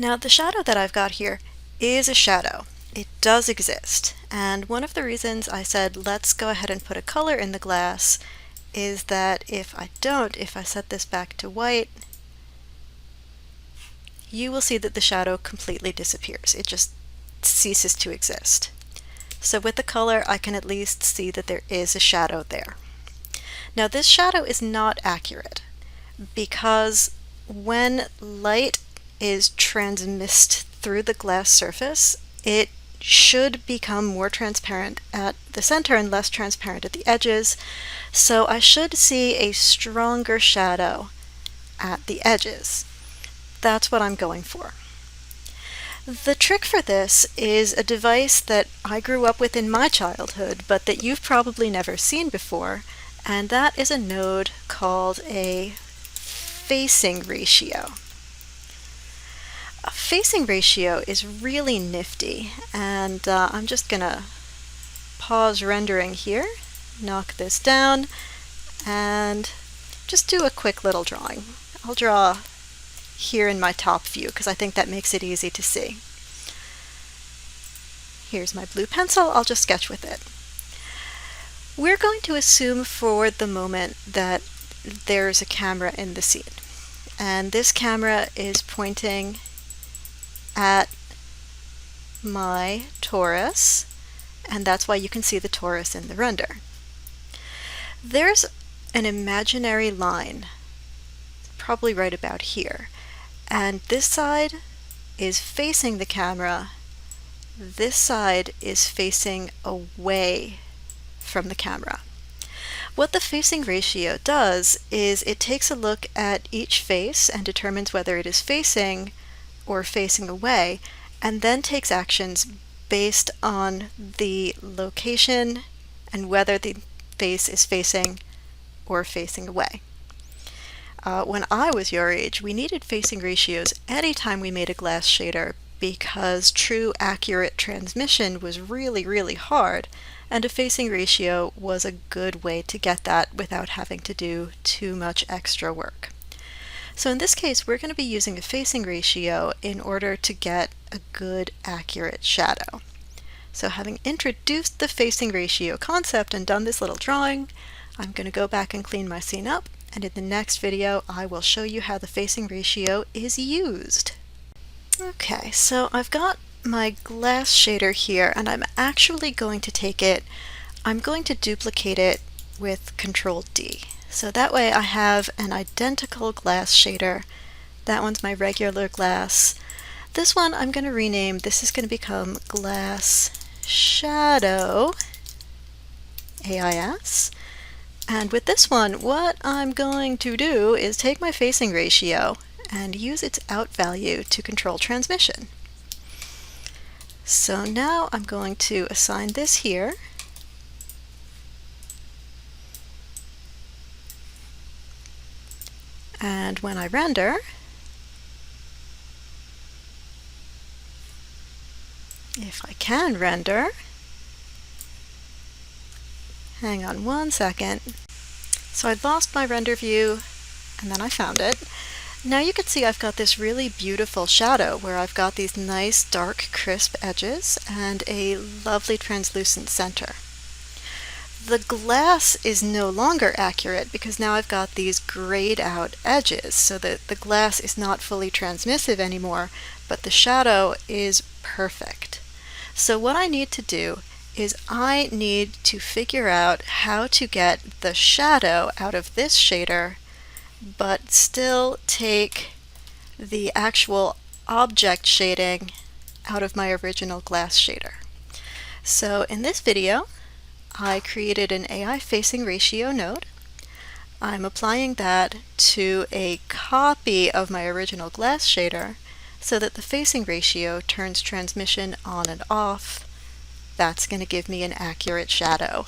Now the shadow that I've got here is a shadow. It does exist, and one of the reasons I said let's go ahead and put a color in the glass is that if I set this back to white, you will see that the shadow completely disappears. It just ceases to exist. So with the color, I can at least see that there is a shadow there. Now this shadow is not accurate because when light is transmitted through the glass surface, it should become more transparent at the center and less transparent at the edges. So I should see a stronger shadow at the edges. That's what I'm going for. The trick for this is a device that I grew up with in my childhood, but that you've probably never seen before, and that is a node called a facing ratio. A facing ratio is really nifty, and I'm just going to pause rendering here, knock this down, and just do a quick little drawing. I'll draw here in my top view because I think that makes it easy to see. Here's my blue pencil, I'll just sketch with it. We're going to assume for the moment that there's a camera in the scene, and this camera is pointing at my torus, and that's why you can see the torus in the render. There's an imaginary line, probably right about here, and this side is facing the camera, this side is facing away from the camera. What the facing ratio does is it takes a look at each face and determines whether it is facing or facing away, and then takes actions based on the location and whether the face is facing or facing away. When I was your age, we needed facing ratios anytime we made a glass shader because true accurate transmission was really, really hard, and a facing ratio was a good way to get that without having to do too much extra work. So in this case, we're going to be using a facing ratio in order to get a good accurate shadow. So having introduced the facing ratio concept and done this little drawing, I'm going to go back and clean my scene up, and in the next video I will show you how the facing ratio is used. Okay, so I've got my glass shader here, and I'm actually going to take it, I'm going to duplicate it with Control D. So that way I have an identical glass shader. That one's my regular glass. This one I'm going to rename, this is going to become glass shadow AIS. And with this one, what I'm going to do is take my facing ratio and use its out value to control transmission. So now I'm going to assign this here. And when I render, if I can render, hang on one second. So I'd lost my render view, and then I found it. Now you can see I've got this really beautiful shadow where I've got these nice dark crisp edges and a lovely translucent center. The glass is no longer accurate because now I've got these grayed out edges so that the glass is not fully transmissive anymore, but the shadow is perfect. So what I need to do is I need to figure out how to get the shadow out of this shader but still take the actual object shading out of my original glass shader. So in this video I created an AI facing ratio node. I'm applying that to a copy of my original glass shader so that the facing ratio turns transmission on and off. That's going to give me an accurate shadow.